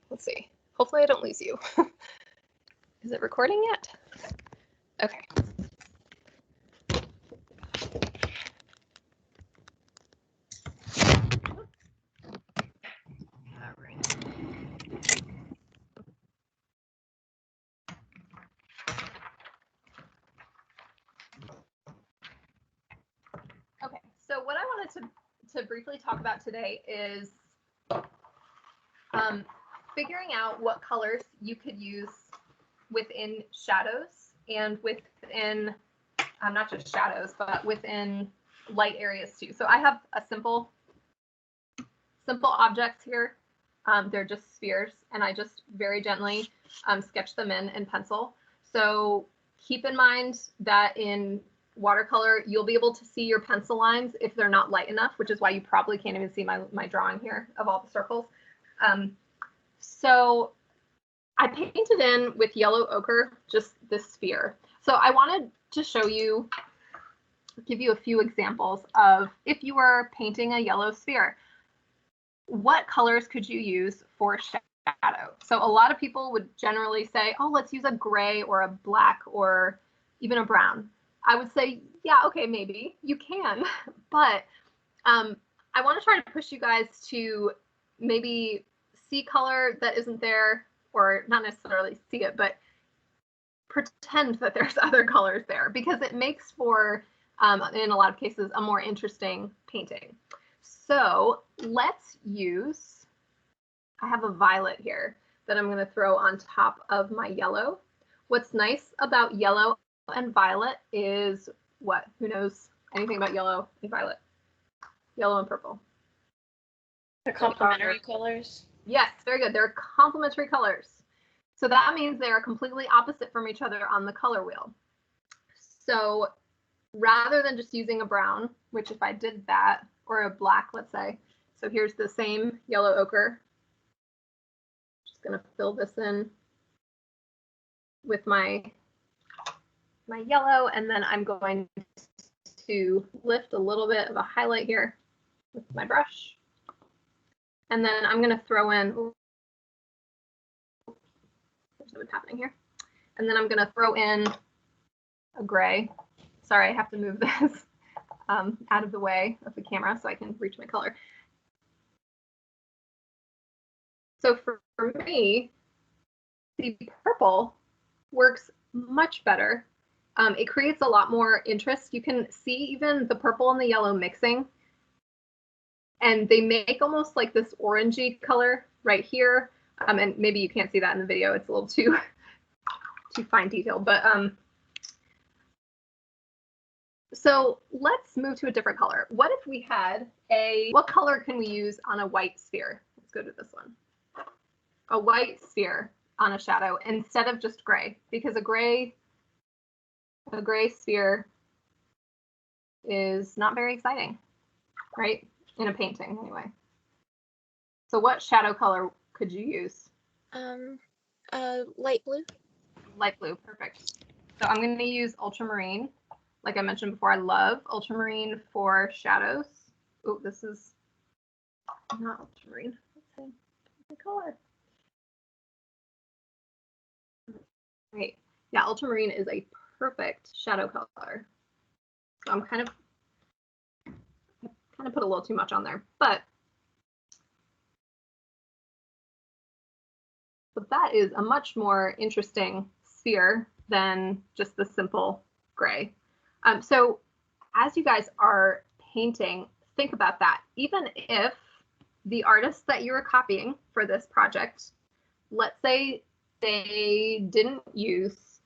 let's see. Hopefully I don't lose you. Is it recording yet? Okay. All right. Okay, so what I wanted to briefly talk about today is figuring out what colors you could use within shadows and within, not just shadows, but within light areas too. So I have a simple objects here. They're just spheres, and I just very gently sketch them in pencil. So keep in mind that in watercolor, you'll be able to see your pencil lines if they're not light enough, which is why you probably can't even see my drawing here of all the circles. So I painted in with yellow ochre, just this sphere. So I wanted to show you, give you a few examples of if you were painting a yellow sphere, what colors could you use for shadow? So a lot of people would generally say, oh, let's use a gray or a black or even a brown. I would say, yeah, okay, maybe you can, but I want to try to push you guys to maybe see color that isn't there, or not necessarily see it, but pretend that there's other colors there, because it makes for, in a lot of cases, a more interesting painting. So let's use, I have a violet here that I'm going to throw on top of my yellow. What's nice about yellow and violet is what? Who knows anything about yellow and violet? Yellow and purple. They're complementary colors. Yes, very good. They're complementary colors. So that means they are completely opposite from each other on the color wheel. So rather than just using a brown, which if I did that, or a black, let's say, so here's the same yellow ochre. Just going to fill this in with my yellow, and then I'm going to lift a little bit of a highlight here with my brush. And then I'm going to throw in, there's what's happening here. And then I'm going to throw in a gray. Sorry, I have to move this out of the way of the camera so I can reach my color. So for me, the purple works much better. It creates a lot more interest. You can see even the purple and the yellow mixing, and they make almost like this orangey color right here. And maybe you can't see that in the video. It's a little too fine detail, but so let's move to a different color. What if we had what color can we use on a white sphere? Let's go to this one. A white sphere on a shadow instead of just gray, because a gray sphere is not very exciting, right? In a painting anyway. So what shadow color could you use? Light blue. Light blue, perfect. So I'm going to use ultramarine. Like I mentioned before, I love ultramarine for shadows. Oh, this is not ultramarine. Let's see the color. Right. Yeah, ultramarine is a perfect shadow color. So I'm kind of put a little too much on there, but that is a much more interesting sphere than just the simple gray. So as you guys are painting, think about that. Even if the artist that you were copying for this project, let's say they didn't use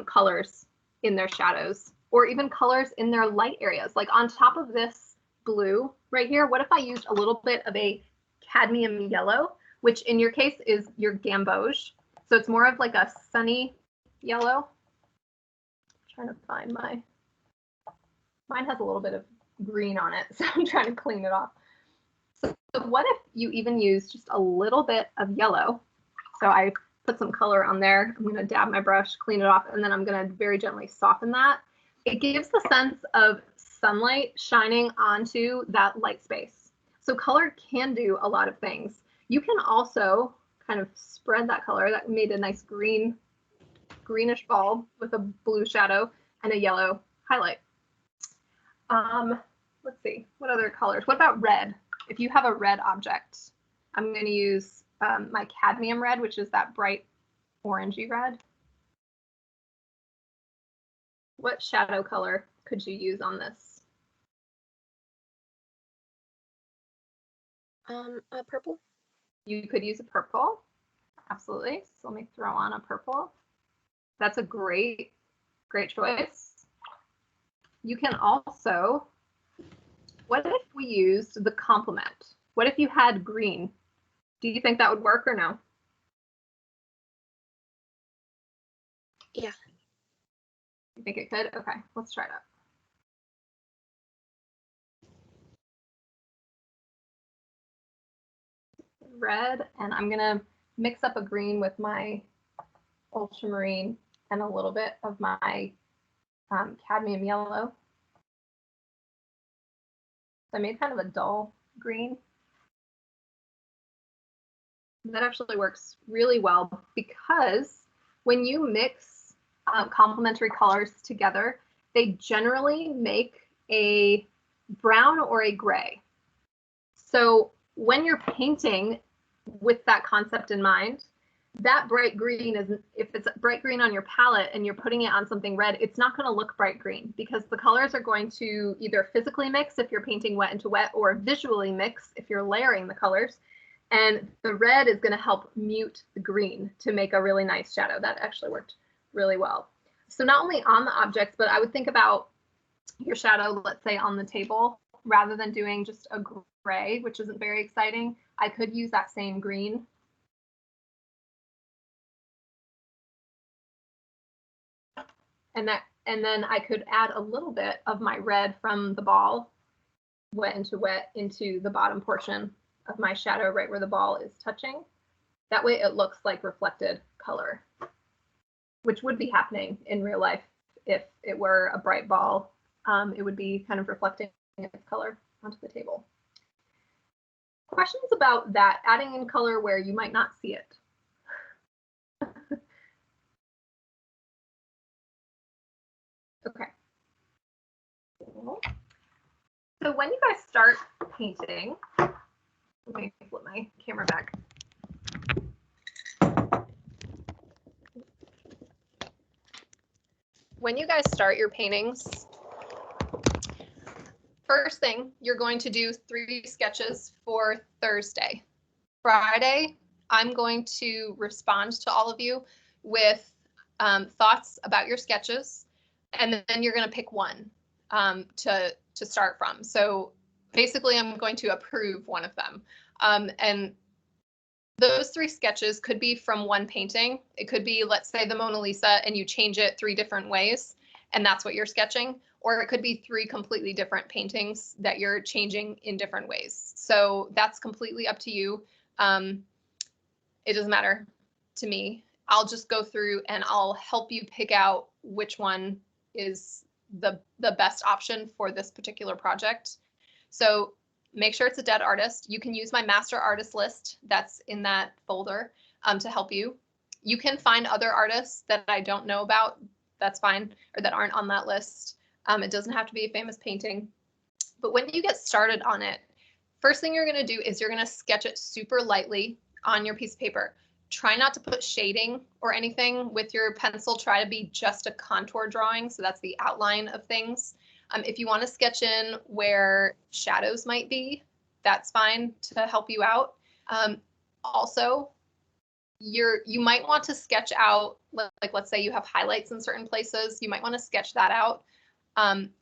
colors in their shadows, or even colors in their light areas, like on top of this blue right here, what if I used a little bit of a cadmium yellow, which in your case is your gamboge. So it's more of like a sunny yellow. I'm trying to find mine has a little bit of green on it, so I'm trying to clean it off. So what if you even use just a little bit of yellow? So I put some color on there. I'm going to dab my brush, clean it off, and then I'm going to very gently soften that. It gives the sense of sunlight shining onto that light space. So color can do a lot of things. You can also kind of spread that color. That made a nice greenish ball with a blue shadow and a yellow highlight. Let's see, what other colors? What about red? If you have a red object, I'm going to use my cadmium red, which is that bright orangey red. What shadow color could you use on this? Purple. You could use a purple. Absolutely. So let me throw on a purple. That's a great choice. You can also, what if we used the complement? What if you had green? Do you think that would work or no? Yeah. You think it could? Okay, let's try that. Red, and I'm gonna mix up a green with my ultramarine and a little bit of my cadmium yellow. So I made kind of a dull green. That actually works really well because when you mix complementary colors together, they generally make a brown or a gray. So when you're painting with that concept in mind, that bright green is, if it's bright green on your palette and you're putting it on something red, it's not going to look bright green because the colors are going to either physically mix if you're painting wet into wet or visually mix if you're layering the colors. And the red is going to help mute the green to make a really nice shadow. That actually worked really well. So not only on the objects, but I would think about your shadow, let's say on the table, rather than doing just a gray, which isn't very exciting. I could use that same green. And then I could add a little bit of my red from the ball, wet into the bottom portion of my shadow right where the ball is touching. That way it looks like reflected color, which would be happening in real life if it were a bright ball. It would be kind of reflecting its color onto the table. Questions about that, adding in color where you might not see it? Okay. So when you guys start painting, let me flip my camera back. When you guys start your paintings, first thing, you're going to do 3 sketches for Thursday. Friday, I'm going to respond to all of you with thoughts about your sketches, and then you're going to pick one to start from. So basically, I'm going to approve one of them. And those 3 sketches could be from one painting. It could be, let's say, the Mona Lisa, and you change it 3 different ways, and that's what you're sketching. Or it could be 3 completely different paintings that you're changing in different ways. So that's completely up to you. It doesn't matter to me. I'll just go through and I'll help you pick out which one is the best option for this particular project. So make sure it's a dead artist. You can use my master artist list that's in that folder to help you. You can find other artists that I don't know about. That's fine, or that aren't on that list. It doesn't have to be a famous painting. But when you get started on it, first thing you're going to do is you're going to sketch it super lightly on your piece of paper. Try not to put shading or anything with your pencil. Try to be just a contour drawing. So that's the outline of things. If you want to sketch in where shadows might be, that's fine to help you out. Also, you might want to sketch out, like let's say you have highlights in certain places, you might want to sketch that out.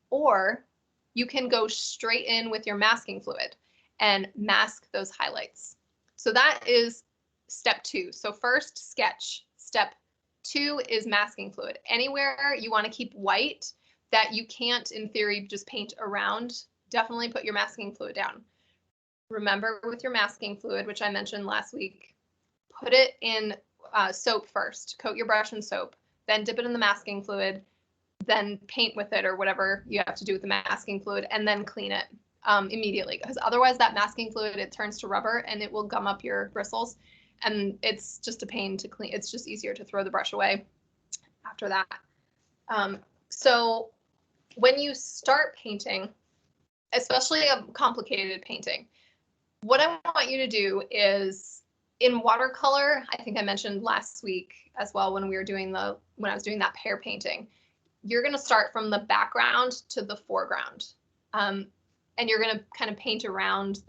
Or you can go straight in with your masking fluid and mask those highlights. So that is step 2. So first, sketch. Step 2 is masking fluid. Anywhere you want to keep white that you can't, in theory, just paint around, definitely put your masking fluid down. Remember, with your masking fluid, which I mentioned last week, put it in soap first. Coat your brush in soap, then dip it in the masking fluid, then paint with it or whatever you have to do with the masking fluid, and then clean it immediately, because otherwise that masking fluid, it turns to rubber and it will gum up your bristles. and it's just a pain to clean. It's just easier to throw the brush away after that. So when you start painting, especially a complicated painting, what I want you to do is, in watercolor, I think I mentioned last week as well when I was doing that pair painting, you're going to start from the background to the foreground. And you're going to kind of paint around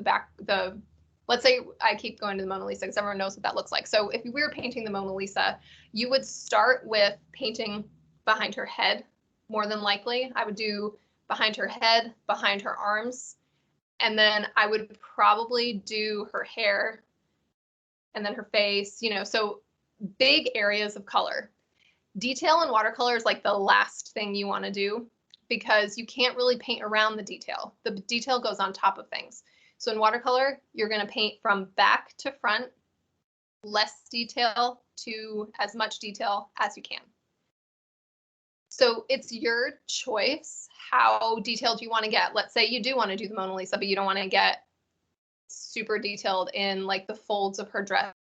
let's say I keep going to the Mona Lisa because everyone knows what that looks like. So if we were painting the Mona Lisa, you would start with painting behind her head, more than likely. I would do behind her head, behind her arms, and then I would probably do her hair and then her face, so big areas of color. Detail in watercolor is like the last thing you want to do because you can't really paint around the detail. The detail goes on top of things. So in watercolor, you're going to paint from back to front, less detail to as much detail as you can. So it's your choice how detailed you want to get. Let's say you do want to do the Mona Lisa, but you don't want to get super detailed in like the folds of her dress.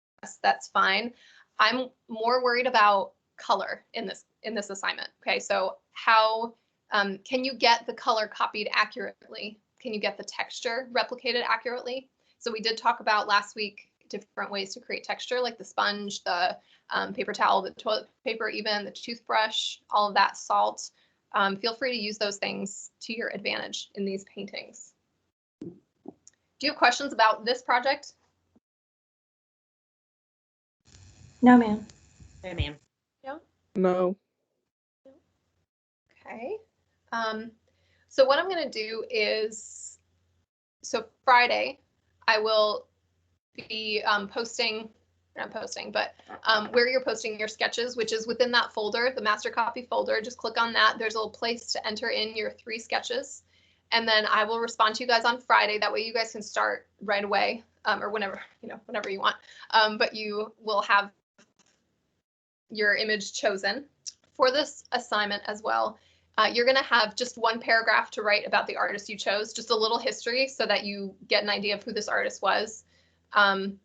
That's fine. I'm more worried about color in this assignment. Okay, so how can you get the color copied accurately? Can you get the texture replicated accurately? So we did talk about last week different ways to create texture, like the sponge, the paper towel, the toilet paper, even the toothbrush, all of that, salt. Feel free to use those things to your advantage in these paintings. Do you have questions about this project? No, ma'am. No, ma'am. No? No. Okay. So what I'm going to do is, so Friday, I will be posting, not posting, but where you're posting your sketches, which is within that folder, the master copy folder. Just click on that. There's a little place to enter in your 3 sketches. And then I will respond to you guys on Friday. That way you guys can start right away, or whenever you want. But you will have your image chosen. For this assignment as well, you're going to have just 1 paragraph to write about the artist you chose, just a little history so that you get an idea of who this artist was. And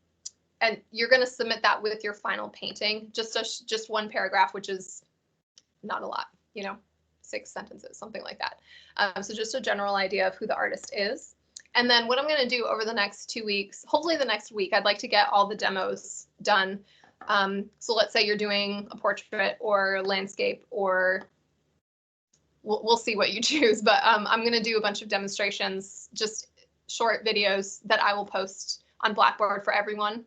you're going to submit that with your final painting, just 1 paragraph, which is not a lot, 6 sentences, something like that. So just a general idea of who the artist is. And then what I'm going to do over the next 2 weeks, hopefully the next week, I'd like to get all the demos done. So let's say you're doing a portrait or landscape, or we'll see what you choose, but I'm going to do a bunch of demonstrations, just short videos that I will post on Blackboard for everyone,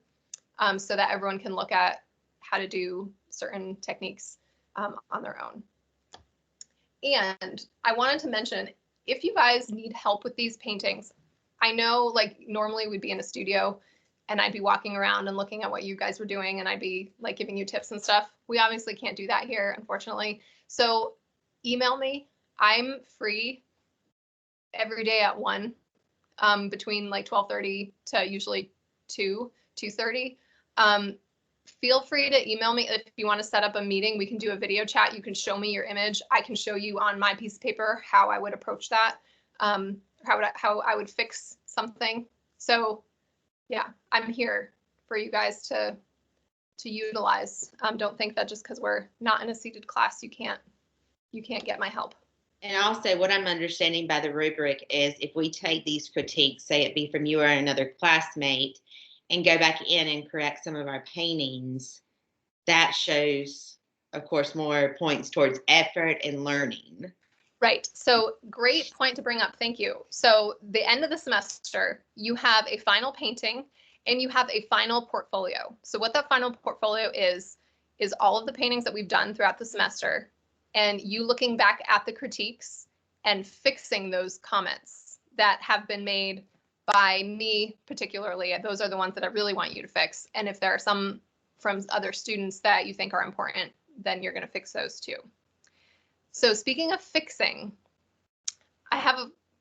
so that everyone can look at how to do certain techniques on their own. And I wanted to mention, if you guys need help with these paintings, I know like normally we'd be in a studio and I'd be walking around and looking at what you guys were doing and I'd be like giving you tips and stuff. We obviously can't do that here, unfortunately. So email me. I'm free every day at 1, between like 12:30 to usually 2:30. Feel free to email me if you want to set up a meeting. We can do a video chat. You can show me your image. I can show you on my piece of paper how I would approach that, how I would fix something. So yeah, I'm here for you guys to utilize. Don't think that just because we're not in a seated class, you can't get my help. And also what I'm understanding by the rubric is if we take these critiques, say it be from you or another classmate, and go back in and correct some of our paintings, that shows, of course, more points towards effort and learning. Right. So great point to bring up. Thank you. So the end of the semester, you have a final painting and you have a final portfolio. So what that final portfolio is all of the paintings that we've done throughout the semester, and you looking back at the critiques and fixing those comments that have been made by me particularly. Those are the ones that I really want you to fix. And if there are some from other students that you think are important, then you're going to fix those too. So speaking of fixing,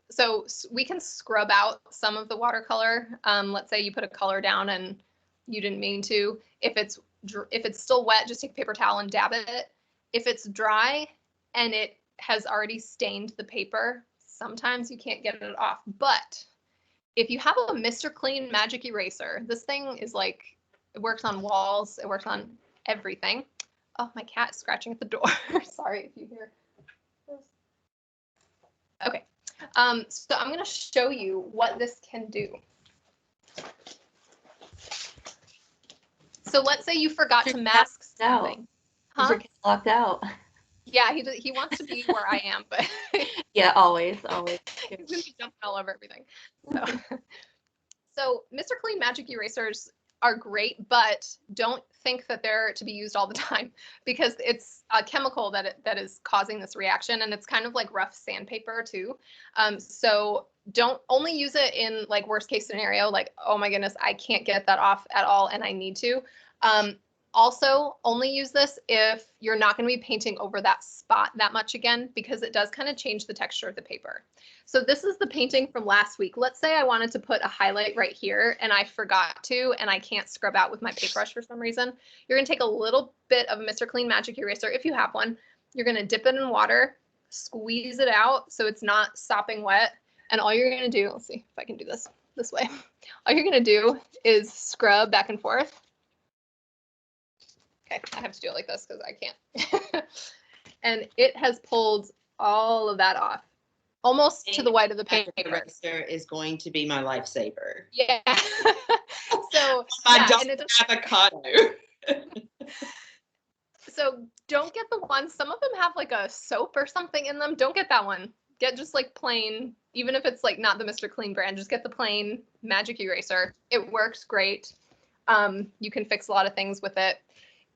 so we can scrub out some of the watercolor. Let's say you put a color down and you didn't mean to. If it's still wet, just take a paper towel and dab it. If it's dry and it has already stained the paper, sometimes you can't get it off. But if you have a Mr. Clean magic eraser, this thing is like It works on walls. It works on everything. Oh, my cat is scratching at the door. Sorry if you hear. Okay. So I'm going to show you what this can do. So let's say you forgot to mask out. something. Is your kid locked out? Yeah, he wants to be where I am, but Yeah, always. he's gonna be jumping all over everything. So Mr. Clean Magic Erasers are great, but don't think that they're to be used all the time because it's a chemical that is causing this reaction, and it's kind of like rough sandpaper too. So don't only use it in like worst case scenario, like, oh my goodness, I can't get that off at all and I need to. Also, only use this if you're not going to be painting over that spot that much again, because it does kind of change the texture of the paper. So this is the painting from last week. Let's say I wanted to put a highlight right here and I forgot to, and I can't scrub out with my paintbrush for some reason. You're going to take a little bit of Mr. Clean Magic Eraser, if you have one. You're going to dip it in water, squeeze it out so it's not sopping wet. And all you're going to do, let's see if I can do this way. All you're going to do is scrub back and forth. Okay, I have to do it like this because I can't. And it has pulled all of that off, almost to the white of the paper. Eraser is going to be my lifesaver. Yeah. So My yeah, and it just, avocado. so don't get the one. Some of them have like a soap or something in them. Don't get that one. Get just like plain, even if it's like not the Mr. Clean brand, just get the plain Magic Eraser. It works great. You can fix a lot of things with it.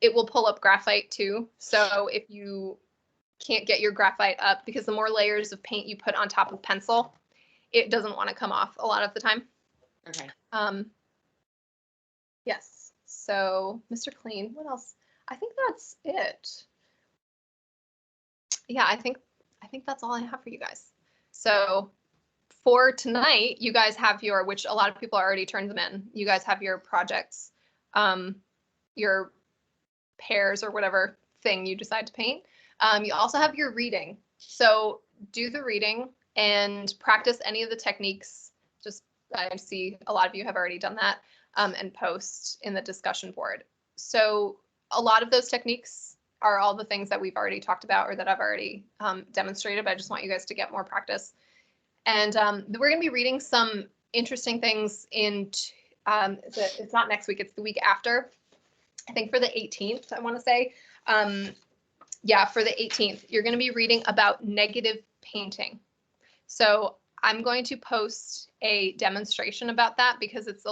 It will pull up graphite too. So if you can't get your graphite up, because the more layers of paint you put on top of pencil, it doesn't want to come off a lot of the time. Okay. Yes. So Mr. Clean, what else? I think that's it. Yeah, I think that's all I have for you guys. So for tonight, you guys have your, which a lot of people already turned them in. You guys have your projects, your pairs or whatever thing you decide to paint. You also have your reading. So do the reading and practice any of the techniques. Just, I see a lot of you have already done that, and post in the discussion board. So a lot of those techniques are all the things that we've already talked about or that I've already demonstrated, but I just want you guys to get more practice. And we're going to be reading some interesting things in, it's not next week, it's the week after. I think for the 18th, I want to say. Yeah, for the 18th, you're going to be reading about negative painting. So I'm going to post a demonstration about that because it's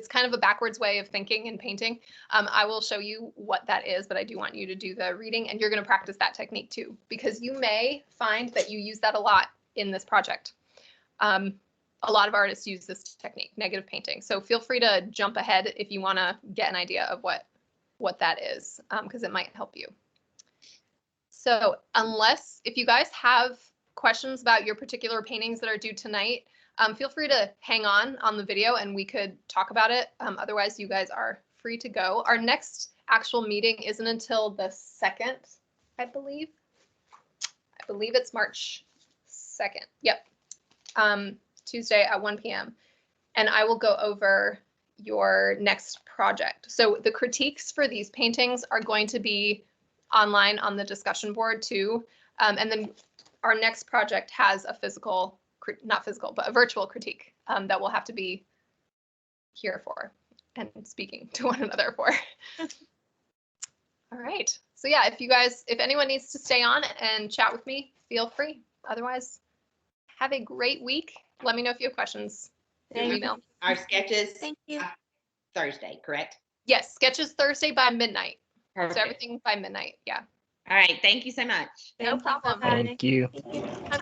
kind of a backwards way of thinking and painting. I will show you what that is, but I do want you to do the reading, and you're going to practice that technique too, because you may find that you use that a lot in this project. A lot of artists use this technique, negative painting. So feel free to jump ahead if you want to get an idea of what that is, because it might help you. So if you guys have questions about your particular paintings that are due tonight, feel free to hang on the video and we could talk about it. Otherwise, you guys are free to go. Our next actual meeting isn't until the 2nd, I believe. I believe it's March 2nd. Yep. Tuesday at 1 p.m. And I will go over your next project. So the critiques for these paintings are going to be online on the discussion board too. And then our next project has a not physical, but a virtual critique that we'll have to be here for and speaking to one another for. All right. So yeah, if anyone needs to stay on and chat with me, feel free. Otherwise, have a great week. Let me know if you have questions. Email. Our sketches. Thank you. Thursday, correct? Yes, sketches Thursday by midnight. Perfect. So everything by midnight. Yeah. All right. Thank you so much. No problem. Bye. Thank you. Thank you.